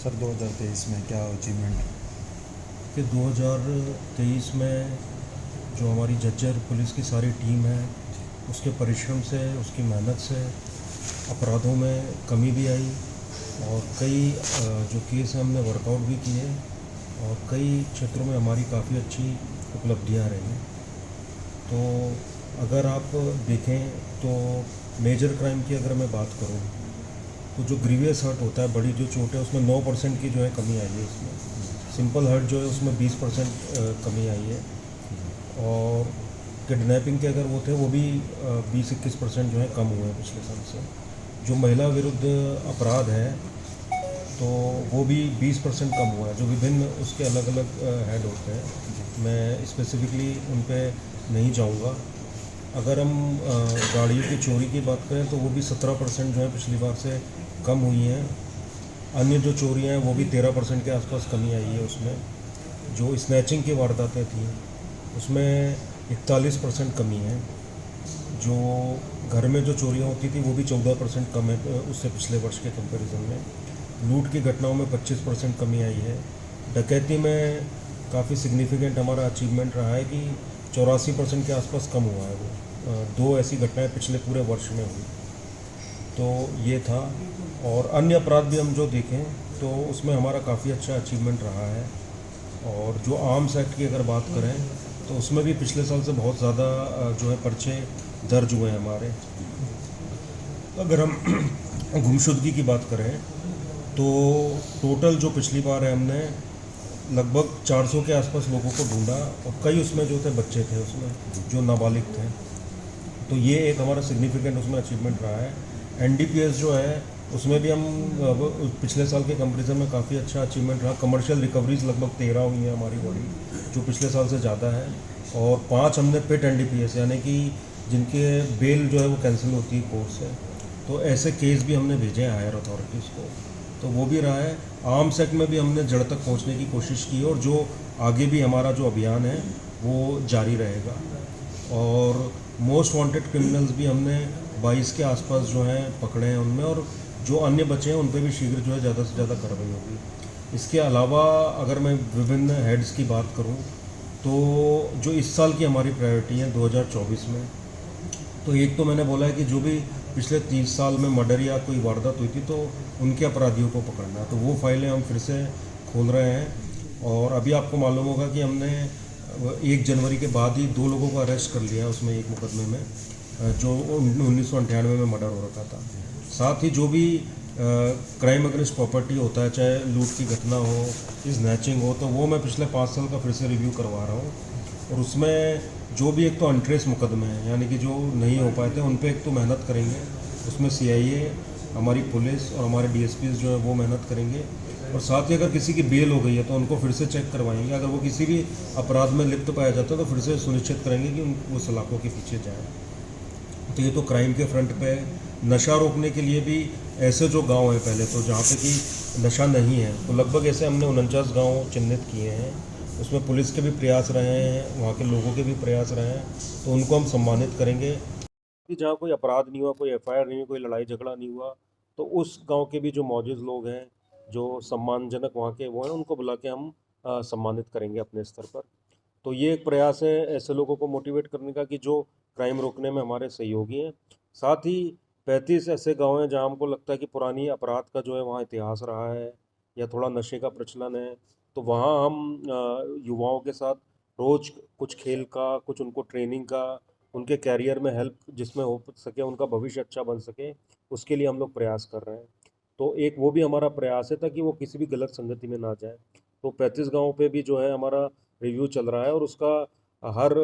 Sir 2023 में क्या achievement है? कि 2023 में जो हमारी झज्जर पुलिस की सारी टीम है, उसके परिश्रम से, उसकी मेहनत से अपराधों में कमी भी आई और कई जो केस हैं हमने वर्कआउट भी किए और कई क्षेत्रों में हमारी काफ़ी अच्छी उपलब्धियां रही। तो अगर आप देखें तो मेजर क्राइम की अगर मैं बात करूं तो जो ग्रीवियस हर्ट होता है, बड़ी जो चोट है, उसमें 9% की जो है कमी आई है इसमें। सिंपल हर्ट जो है उसमें 20% कमी आई है। और किडनैपिंग के अगर वो थे वो भी 20-21% जो है कम हुए हैं पिछले साल से। जो महिला विरुद्ध अपराध है तो वो भी 20% कम हुआ है। जो विभिन्न उसके अलग अलग हेड होते हैं, मैं स्पेसिफिकली उन पर नहीं जाऊंगा। अगर हम गाड़ियों की चोरी की बात करें तो वो भी 17% जो है पिछली बार से कम हुई हैं। अन्य जो चोरियां हैं वो भी 13% के आसपास कमी आई है उसमें। जो स्नैचिंग की वारदातें थी उसमें 41% कमी है। जो घर में जो चोरियां होती थी वो भी 14% कम है उससे पिछले वर्ष के कंपैरिजन में। लूट की घटनाओं में 25% कमी आई है। डकैती में काफ़ी सिग्निफिकेंट हमारा अचीवमेंट रहा है कि 84% के आसपास कम हुआ है वो। दो ऐसी घटनाएं पिछले पूरे वर्ष में हुई। तो ये था। और अन्य अपराध भी हम जो देखें तो उसमें हमारा काफ़ी अच्छा अचीवमेंट रहा है। और जो आर्म्स एक्ट की अगर बात करें तो उसमें भी पिछले साल से बहुत ज़्यादा जो है पर्चे दर्ज हुए हैं हमारे। अगर हम गुमशुदगी की बात करें तो टोटल जो पिछली बार है हमने लगभग 400 के आसपास लोगों को ढूंढा और कई उसमें जो थे बच्चे थे उसमें जो नाबालिग थे। तो ये एक हमारा सिग्निफिकेंट उसमें अचीवमेंट रहा है। एनडीपीएस जो है उसमें भी हम पिछले साल के कंपैरिजन में काफ़ी अच्छा अचीवमेंट रहा। कमर्शियल रिकवरीज लगभग 13 हुई हैं हमारी बड़ी, जो पिछले साल से ज़्यादा है। और 5 हमने पिट एनडीपीएस यानी कि जिनके बेल जो है वो कैंसिल होती है कोर्ट से, तो ऐसे केस भी हमने भेजे हैं हायर अथॉरिटीज़ को। तो वो भी रहा है। आर्म्स एक्ट में भी हमने जड़ तक पहुंचने की कोशिश की और जो आगे भी हमारा जो अभियान है वो जारी रहेगा। और मोस्ट वांटेड क्रिमिनल्स भी हमने 22 के आसपास जो हैं पकड़े हैं उनमें, और जो अन्य बचे हैं उन पर भी शीघ्र जो है ज़्यादा से ज़्यादा कार्रवाई होगी। इसके अलावा अगर मैं विभिन्न हेड्स की बात करूं तो जो इस साल की हमारी प्रायोरिटी है 2024 में, तो एक तो मैंने बोला है कि जो भी पिछले 30 साल में मर्डर या कोई वारदात हुई थी तो उनके अपराधियों को पकड़ना, तो वो फाइलें हम फिर से खोल रहे हैं। और अभी आपको मालूम होगा कि हमने 1 जनवरी के बाद ही 2 लोगों को अरेस्ट कर लिया उसमें, एक मुकदमे में जो 1998 में मर्डर हो रखा था। साथ ही जो भी क्राइम अगेंस्ट प्रॉपर्टी होता है, चाहे लूट की घटना हो, स्नैचिंग हो, तो वो मैं पिछले 5 साल का फिर से रिव्यू करवा रहा हूँ। और उसमें जो भी एक तो अनट्रेस मुकदमे हैं यानी कि जो नहीं हो पाए थे उन पे एक तो मेहनत करेंगे। उसमें सीआईए, हमारी पुलिस और हमारे डीएसपीज जो है वो मेहनत करेंगे। और साथ ही अगर किसी की बेल हो गई है तो उनको फिर से चेक करवाएंगे। अगर वो किसी भी अपराध में लिप्त पाया जाता है तो फिर से सुनिश्चित करेंगे कि वो सलाखों के पीछे जाए। तो ये तो क्राइम के फ्रंट पे। नशा रोकने के लिए भी ऐसे जो गांव हैं पहले तो जहाँ पे कि नशा नहीं है, तो लगभग ऐसे हमने 49 गांव चिन्हित किए हैं। उसमें पुलिस के भी प्रयास रहे हैं, वहाँ के लोगों के भी प्रयास रहे हैं, तो उनको हम सम्मानित करेंगे। कि जहाँ कोई अपराध नहीं हुआ, कोई एफआईआर नहीं हुई, कोई लड़ाई झगड़ा नहीं हुआ, तो उस गांव के भी जो मौजूद लोग हैं, जो सम्मानजनक वहाँ के वो हैं, उनको बुला के हम सम्मानित करेंगे अपने स्तर पर। तो ये एक प्रयास है ऐसे लोगों को मोटिवेट करने का कि जो क्राइम रोकने में हमारे सहयोगी हैं। साथ ही 35 ऐसे गांव हैं जहां हमको लगता है कि पुरानी अपराध का जो है वहाँ इतिहास रहा है या थोड़ा नशे का प्रचलन है, तो वहाँ हम युवाओं के साथ रोज कुछ खेल का, कुछ उनको ट्रेनिंग का, उनके कैरियर में हेल्प जिसमें हो सके, उनका भविष्य अच्छा बन सके, उसके लिए हम लोग प्रयास कर रहे हैं। तो एक वो भी हमारा प्रयास है ताकि वो किसी भी गलत संगति में ना जाए। तो 35 गाँव पे भी जो है हमारा रिव्यू चल रहा है, और उसका हर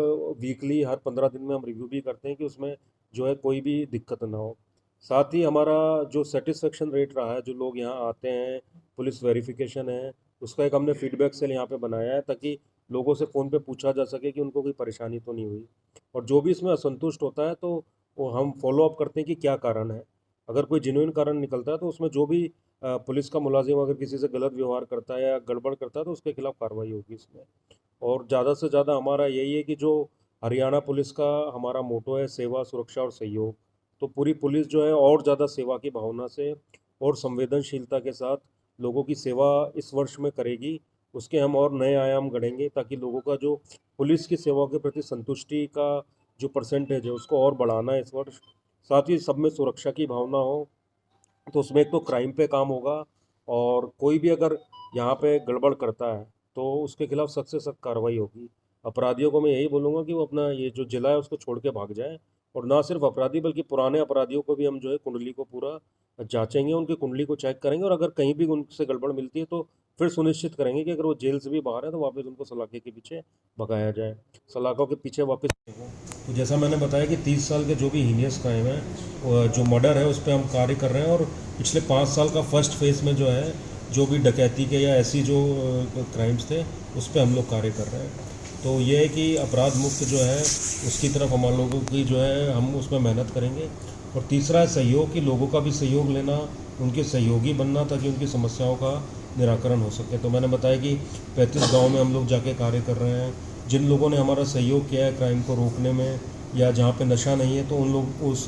वीकली, हर 15 दिन में हम रिव्यू भी करते हैं कि उसमें जो है कोई भी दिक्कत ना हो। साथ ही हमारा जो सेटिस्फेक्शन रेट रहा है, जो लोग यहाँ आते हैं, पुलिस वेरिफिकेशन है, उसका एक हमने फीडबैक सेल यहाँ पे बनाया है ताकि लोगों से फ़ोन पे पूछा जा सके कि उनको कोई परेशानी तो नहीं हुई। और जो भी इसमें असंतुष्ट होता है तो वो हम फॉलो अप करते हैं कि क्या कारण है। अगर कोई जेन्युइन कारण निकलता है तो उसमें जो भी पुलिस का मुलाजिम अगर किसी से गलत व्यवहार करता है या गड़बड़ करता है तो उसके खिलाफ कार्रवाई होगी इसमें। और ज़्यादा से ज़्यादा हमारा यही है कि जो हरियाणा पुलिस का हमारा मोटो है, सेवा, सुरक्षा और सहयोग, तो पूरी पुलिस जो है और ज़्यादा सेवा की भावना से और संवेदनशीलता के साथ लोगों की सेवा इस वर्ष में करेगी, उसके हम और नए आयाम गढ़ेंगे ताकि लोगों का जो पुलिस की सेवा के प्रति संतुष्टि का जो परसेंटेज है उसको और बढ़ाना है इस वर्ष। साथ ही सब में सुरक्षा की भावना हो, तो उसमें एक तो क्राइम पे काम होगा, और कोई भी अगर यहाँ पे गड़बड़ करता है तो उसके खिलाफ सख्त से सख्त कार्रवाई होगी। अपराधियों को मैं यही बोलूँगा कि वो अपना ये जो जिला है उसको छोड़ के भाग जाएं, और ना सिर्फ अपराधी बल्कि पुराने अपराधियों को भी हम जो है कुंडली को पूरा जांचेंगे, उनकी कुंडली को चेक करेंगे, और अगर कहीं भी उनसे गड़बड़ मिलती है तो फिर सुनिश्चित करेंगे कि अगर वो जेल से भी बाहर है तो वापस उनको सलाखे के पीछे भगाया जाए, सलाखों के पीछे वापस। तो जैसा मैंने बताया कि 30 साल के जो भी हीनियस क्राइम है, जो मर्डर है, उस पर हम कार्य कर रहे हैं, और पिछले 5 साल का फर्स्ट फेज़ में जो है जो भी डकैती के या ऐसी जो क्राइम्स थे उस पर हम लोग कार्य कर रहे हैं। तो ये है कि अपराध मुक्त जो है उसकी तरफ हमारे लोगों की जो है हम उसमें मेहनत करेंगे। और तीसरा है सहयोग, कि लोगों का भी सहयोग लेना, उनके सहयोगी बनना ताकि उनकी समस्याओं का निराकरण हो सके। तो मैंने बताया कि 35 गाँव में हम लोग जाके कार्य कर रहे हैं। जिन लोगों ने हमारा सहयोग किया है क्राइम को रोकने में, या जहाँ पे नशा नहीं है, तो उन लोग, उस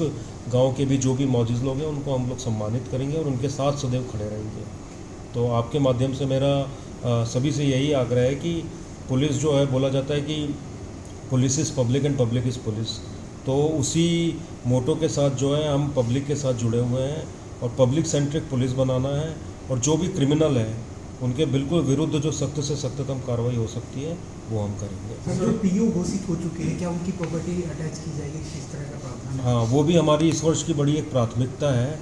गांव के भी जो भी मौजूद लोग हैं उनको हम लोग सम्मानित करेंगे और उनके साथ सदैव खड़े रहेंगे। तो आपके माध्यम से मेरा सभी से यही आग्रह है कि पुलिस जो है, बोला जाता है कि police is public and public is police, तो उसी मोटो के साथ जो है हम पब्लिक के साथ जुड़े हुए हैं और पब्लिक सेंट्रिक पुलिस बनाना है। और जो भी क्रिमिनल है उनके बिल्कुल विरुद्ध जो सख्त से सख्ततम कार्रवाई हो सकती है वो हम करेंगे। सर, जो पीओ घोषित हो चुके हैं, क्या उनकी प्रॉपर्टी अटैच की जाएगी, किस तरह का प्रावधान है? हाँ, वो भी हमारी इस वर्ष की बड़ी एक प्राथमिकता है,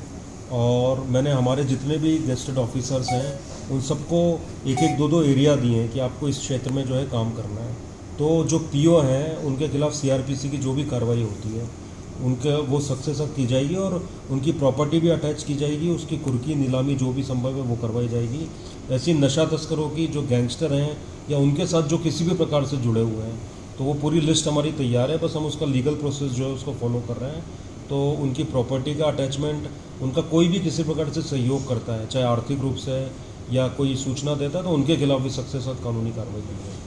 और मैंने हमारे जितने भी गेस्टेड ऑफिसर्स हैं उन सबको एक एक दो दो एरिया दिए हैं कि आपको इस क्षेत्र में जो है काम करना है। तो जो पीओ हैं उनके खिलाफ सीआरपीसी की जो भी कार्रवाई होती है उनके वो सख्त से सख्त की जाएगी, और उनकी प्रॉपर्टी भी अटैच की जाएगी, उसकी कुर्की नीलामी जो भी संभव है वो करवाई जाएगी। ऐसी नशा तस्करों की जो गैंगस्टर हैं या उनके साथ जो किसी भी प्रकार से जुड़े हुए हैं, तो वो पूरी लिस्ट हमारी तैयार है, बस हम उसका लीगल प्रोसेस जो है उसको फॉलो कर रहे हैं। तो उनकी प्रॉपर्टी का अटैचमेंट, उनका कोई भी किसी प्रकार से सहयोग करता है, चाहे आर्थिक रूप से या कोई सूचना देता है, तो उनके खिलाफ भी सख्त से सख्त कानूनी कार्रवाई की जाएगी।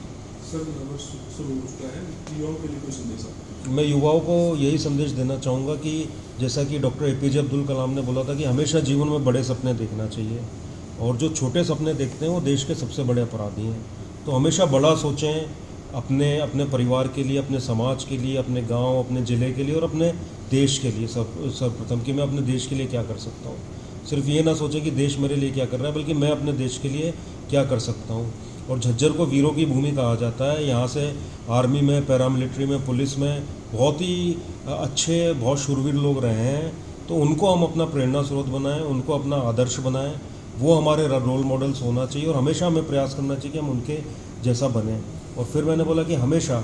सर, नंबर शुरू हो चुका है, युवाओं के लिए कोई संदेश आपका? मैं युवाओं को यही संदेश देना चाहूँगा कि जैसा कि डॉक्टर एपीजे अब्दुल कलाम ने बोला था कि हमेशा जीवन में बड़े सपने देखना चाहिए, और जो छोटे सपने देखते हैं वो देश के सबसे बड़े अपराधी हैं। तो हमेशा बड़ा सोचें, अपने अपने परिवार के लिए, अपने समाज के लिए, अपने गांव, अपने ज़िले के लिए और अपने देश के लिए सर्वप्रथम कि मैं अपने देश के लिए क्या कर सकता हूँ। सिर्फ ये ना सोचें कि देश मेरे लिए क्या कर रहा है, बल्कि मैं अपने देश के लिए क्या कर सकता हूँ। और झज्जर को वीरों की भूमि कहा जाता है। यहाँ से आर्मी में, पैरामिलिट्री में, पुलिस में बहुत ही अच्छे, बहुत शूरवीर लोग रहे हैं। तो उनको हम अपना प्रेरणा स्रोत बनाएं, उनको अपना आदर्श बनाएं, वो हमारे रोल मॉडल्स होना चाहिए, और हमेशा हमें प्रयास करना चाहिए कि हम उनके जैसा बने। और फिर मैंने बोला कि हमेशा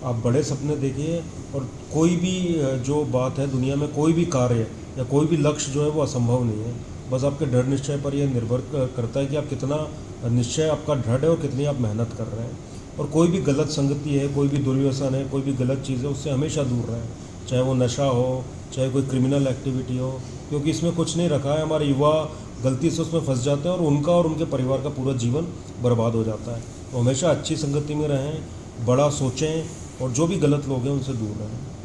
आप बड़े सपने देखिए, और कोई भी जो बात है दुनिया में, कोई भी कार्य या कोई भी लक्ष्य जो है वो असंभव नहीं है। बस आपके दृढ़ निश्चय पर यह निर्भर करता है कि आप कितना निश्चय आपका दृढ़ है और कितनी आप मेहनत कर रहे हैं। और कोई भी गलत संगति है, कोई भी दुर्व्यसन है, कोई भी गलत चीज़ है, उससे हमेशा दूर रहें, चाहे वो नशा हो, चाहे कोई क्रिमिनल एक्टिविटी हो, क्योंकि इसमें कुछ नहीं रखा है। हमारे युवा गलती से उसमें फंस जाते हैं और उनका और उनके परिवार का पूरा जीवन बर्बाद हो जाता है। तो हमेशा अच्छी संगति में रहें, बड़ा सोचें, और जो भी गलत लोग हैं उनसे दूर रहें।